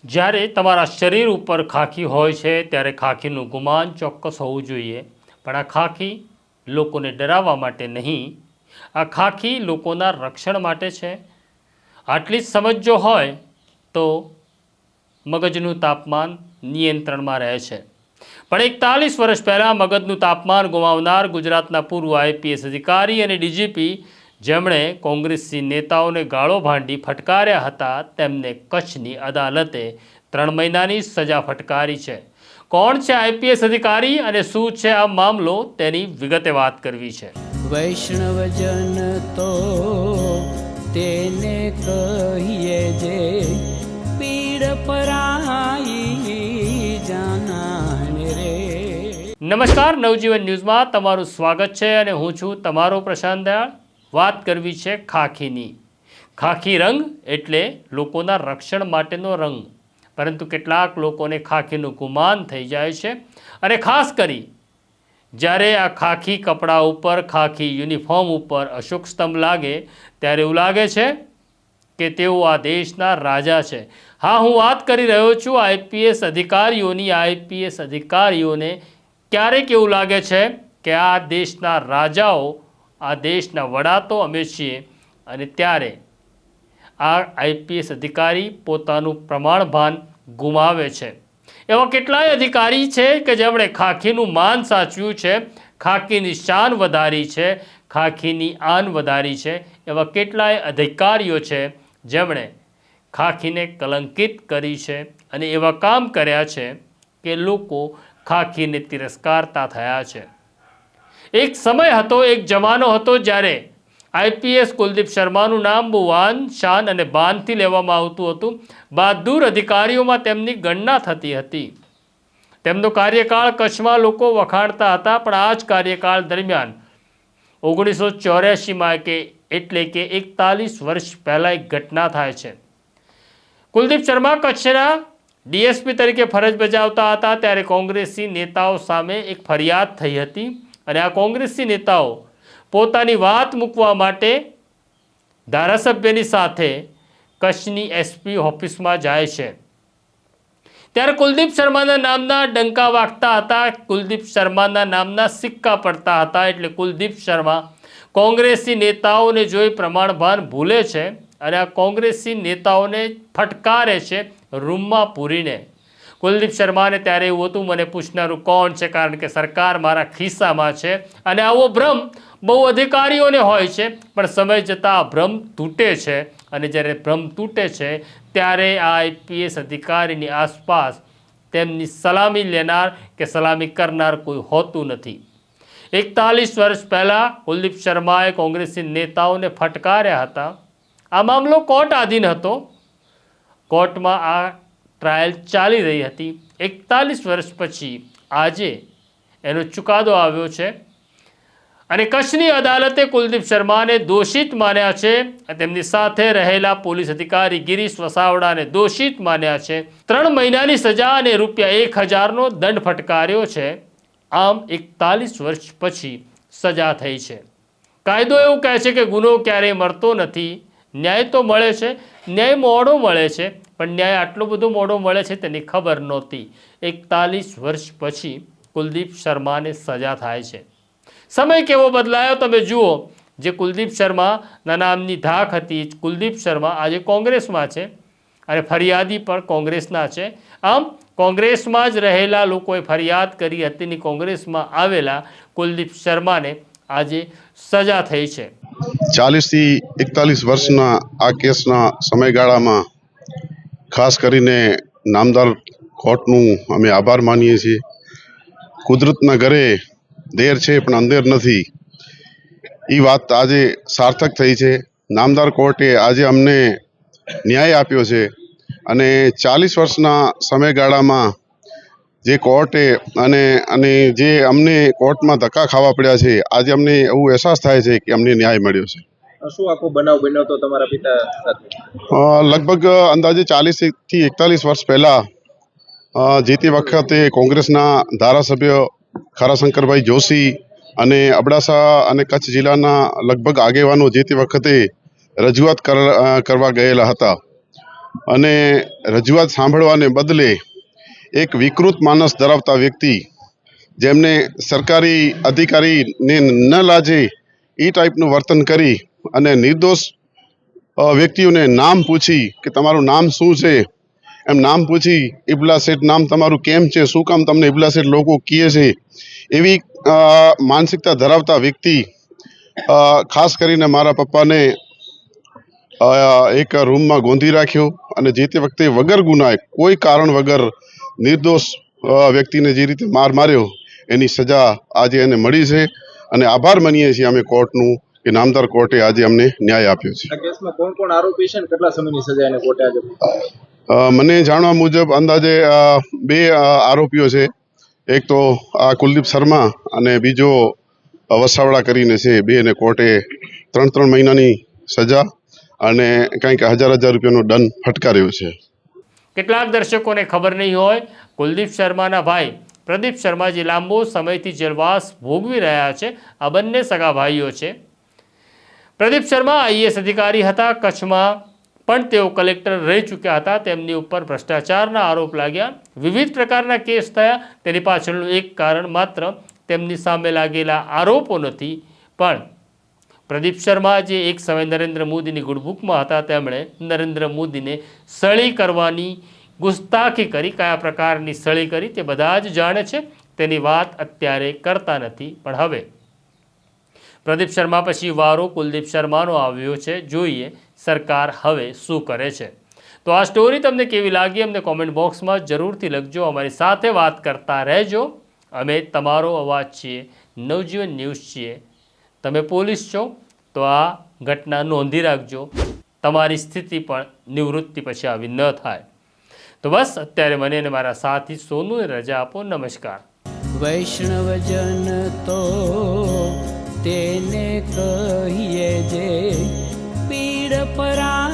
જ્યારે તમારા શરીર ઉપર ખાખી હોય છે ત્યારે ખાખીનું ગુમાન ચોક્કસ હોવું જોઈએ, પણ આ ખાખી લોકોને ડરાવવા માટે નહીં, આ ખાખી લોકોના રક્ષણ માટે છે. આટલી જ સમજ જો હોય તો મગજનું તાપમાન નિયંત્રણમાં રહે છે. પણ 41 વર્ષ પહેલાં મગજનું તાપમાન ગુમાવનાર ગુજરાતના પૂર્વ આઈપીએસ અધિકારી અને ડીજીપી જેમણે કોંગ્રેસી નેતાઓને ગાળો ભાંડી ફટકાર્યા હતા, તેમને કચ્છની અદાલતે 3 મહિનાની સજા ફટકારી છે. કોણ છે આઈપીએસ અધિકારી અને શું છે આ મામલો, તેની વિગતે વાત કરવી છે. વૈષ્ણવજન તો તેને કહીએ જે પીડ પરાઈ જાનાને રે. નમસ્કાર, નવજીવન ન્યૂઝમાં તમારું સ્વાગત છે અને હું છું તમારો પ્રશાંત દયાળ. વાત કરવી છે ખાખીની. ખાખી રંગ એટલે લોકોના રક્ષણ માટેનો રંગ, પરંતુ કેટલાક લોકોને ખાખીનું ગુમાન થઈ જાય છે. અને ખાસ કરી જ્યારે આ ખાખી કપડાં ઉપર, ખાખી યુનિફોર્મ ઉપર અશોક સ્તંભ લાગે ત્યારે એવું લાગે છે કે તેઓ આ દેશના રાજા છે. હા, હું વાત કરી રહ્યો છું આઈપીએસ અધિકારીઓની. આઈપીએસ અધિકારીઓને ક્યારેક એવું લાગે છે કે આ દેશના રાજાઓ, આ દેશના વડા તો અમે છીએ, અને ત્યારે આ આઈપીએસ અધિકારી પોતાનું પ્રમાણભાન ગુમાવે છે. એવા કેટલાય અધિકારી છે કે જેમણે ખાખીનું માન સાચવ્યું છે, ખાખીની શાન વધારી છે, ખાખીની આન વધારી છે. એવા કેટલાય અધિકારીઓ છે જેમણે ખાખીને કલંકિત કરી છે અને એવા કામ કર્યા છે કે લોકો ખાખીને તિરસ્કારતા થયા છે. એક સમય હતો, એક જમાનો હતો જ્યારે આઈપીએસ કુલદીપ શર્માનું નામ બહુ આન, શાન અને બાનથી લેવામાં આવતું હતું. બહાદુર અધિકારીઓમાં તેમની ગણના થતી હતી. તેમનો કાર્યકાળ કચ્છમાં લોકો વખાણતા હતા. પણ આ જ કાર્યકાળ દરમિયાન 1984માં એટલે કે 41 વર્ષ પહેલાં એક ઘટના થાય છે. કુલદીપ શર્મા કચ્છના ડીએસપી તરીકે ફરજ બજાવતા હતા ત્યારે કોંગ્રેસી નેતાઓ સામે એક ફરિયાદ થઈ હતી. અને આ કોંગ્રેસી નેતાઓ પોતાની વાત મૂકવા માટે ધારાસભ્યની સાથે કચ્છની એસપી ઓફિસમાં જાય છે. ત્યારે કુલદીપ શર્માના નામના ડંકા વાગતા હતા, કુલદીપ શર્માના નામના સિક્કા પડતા હતા. એટલે કુલદીપ શર્મા કોંગ્રેસી નેતાઓને જોઈ પ્રમાણભાન ભૂલે છે અને આ કોંગ્રેસી નેતાઓને ફટકારે છે રૂમમાં પૂરીને. કુલદીપ શર્માને ત્યારે એવું હતું, મને પૂછનારું કોણ છે, કારણ કે સરકાર મારા ખિસ્સામાં છે. અને આવો ભ્રમ બહુ અધિકારીઓને હોય છે, પણ સમય જતાં આ ભ્રમ તૂટે છે. અને જ્યારે ભ્રમ તૂટે છે ત્યારે આ આઈપીએસ અધિકારીની આસપાસ તેમની સલામી લેનાર કે સલામી કરનાર કોઈ હોતું નથી. 41 વર્ષ પહેલાં કુલદીપ શર્માએ કોંગ્રેસી નેતાઓને ફટકાર્યા હતા. આ મામલો કોર્ટ આધીન હતો. કોર્ટમાં આ ટ્રાયલ ચાલી રહી હતી. 41 વર્ષ પછી આજે એનો ચુકાદો આવ્યો છે અને કચ્છની અદાલતે કુલદીપ શર્માને દોષિત માન્યા છે. તેમની સાથે રહેલા પોલીસ અધિકારી ગિરીશ વસાવડાને દોષિત માન્યા છે. 3 મહિનાની સજા અને ₹1000નો દંડ ફટકાર્યો છે. આમ 41 વર્ષ પછી સજા થઈ છે. કાયદો એવું કહે છે કે ગુનો ક્યારેય મરતો નથી. ન્યાય તો મળે છે, ન્યાય મોડો મળે છે, પણ ન્યાય આટલો બધો મોડો મળે છે તેની ખબર નહોતી. 41 વર્ષ પછી કુલદીપ શર્માને સજા થાય છે. સમય કેવો બદલાયો તમે જુઓ. જે કુલદીપ શર્માના નામની ધાક હતી, કુલદીપ શર્મા આજે કોંગ્રેસમાં છે અને ફરિયાદી પણ કોંગ્રેસના છે. આમ કોંગ્રેસમાં જ રહેલા લોકોએ ફરિયાદ કરી હતી અને કોંગ્રેસમાં આવેલા કુલદીપ શર્માને આજે સજા થઈ છે. 40 થી 41 વર્ષના આ કેસના સમયગાળામાં ખાસ કરીને નામદાર કોર્ટનું અમે આભાર માનીએ છીએ. કુદરતના ઘરે દેર છે પણ અંધેર નથી, એ વાત આજે સાર્થક થઈ છે. નામદાર કોર્ટે આજે અમને ન્યાય આપ્યો છે અને 40 વર્ષના સમયગાળામાં જે કોર્ટે અને જે અમને કોર્ટમાં ધક્કા ખાવા પડ્યા છે, આજે અમને એવું અહેસાસ થાય છે કે અમને ન્યાય મળ્યો છે. શું આખો બનાવ બન્યો તો તમારા પિતા સાથે? લગભગ અંદાજે 40 થી 41 વર્ષ પહેલા જે તે વખતે કોંગ્રેસના ધારાસભ્ય ખરાશંકરભાઈ જોશી અને અબડાસા અને કચ્છ જિલ્લાના લગભગ આગેવાનો જે તે વખતે રજૂઆત કરવા ગયેલા હતા. અને રજૂઆત સાંભળવાને બદલે એક વિકૃત માનસ ધરાવતા વ્યક્તિ જેમને સરકારી અધિકારીને ન લાજે એ ટાઈપનું વર્તન કરી અને નિર્દોષ વ્યક્તિઓને નામ પૂછી કે તમારું નામ શું છે, એમ નામ પૂછી ઇબલા શેઠ નામ તમારું કેમ છે, શું કામ તમને ઇબલા શેઠ લોકો કહે છે, એવી માનસિકતા ધરાવતા વ્યક્તિ ખાસ કરીને મારા પપ્પાને એક રૂમમાં ગોંધી રાખ્યો અને જે તે વખતે વગર ગુનાએ કોઈ કારણ વગર નિર્દોષ વ્યક્તિને જે રીતે માર્યો એની સજા આજે એને મળી છે અને આભાર માનીએ છીએ અમે કોર્ટનું કે નામદાર કોર્ટે આજે અમને ન્યાય આપ્યો છે. આ કેસમાં કોણ કોણ આરોપી છે ને કેટલા સમયની સજા એને કોર્ટે આજે મને જાણવા મુજબ અંદાજે 2 આરોપીઓ છે. એક તો આ કુલદીપ શર્મા અને બીજો વસાવડા કરીને છે. 2ને કોર્ટે 3 મહિનાની સજા અને કંઈક 1000 રૂપિયાનો દંડ ફટકાર્યો છે. કેટલાક દર્શકોને ખબર નહીં હોય, કુલદીપ શર્માના ભાઈ પ્રદીપ શર્મા જે લાંબો સમયથી જેલવાસ ભોગવી રહ્યા છે, આ બંને સગા ભાઈઓ છે. પ્રદીપ શર્મા આઈએએસ અધિકારી હતા, કચ્છમાં પણ તેઓ કલેક્ટર રહી ચૂક્યા હતા. તેમની ઉપર ભ્રષ્ટાચારના આરોપ લાગ્યા, વિવિધ પ્રકારના કેસ થયા. તેની પાછળનું એક કારણ માત્ર તેમની સામે લાગેલા આરોપો નથી, પણ પ્રદીપ શર્મા જે એક સમય નરેન્દ્ર મોદીની ગુડબુકમાં હતા, તેમણે નરેન્દ્ર મોદીને સળી કરવાની ગુસ્તાખી કરી. કયા પ્રકારની સળી કરી તે બધા જ જાણે છે, તેની વાત અત્યારે કરતા નથી. પણ હવે પ્રદીપ શર્મા પછી વારો કુલદીપ શર્માનો આવ્યો છે. જોઈએ સરકાર હવે શું કરે છે. તો આ સ્ટોરી તમને કેવી લાગી અમને કોમેન્ટ બોક્સમાં જરૂરથી લખજો. અમારી સાથે વાત કરતા રહેજો. અમે તમારો અવાજ છીએ, નવજીવન ન્યૂઝ છીએ. તમે પોલીસ છો તો આ ઘટના નોંધી રાખજો, તમારી સ્થિતિ પણ નિવૃત્તિ પછી આવી ન થાય. તો બસ અત્યારે મને અને મારા સાથી સોનુને રજા આપો. નમસ્કાર. વૈષ્ણવજન તો તેને કહીએ જે પીડ પરા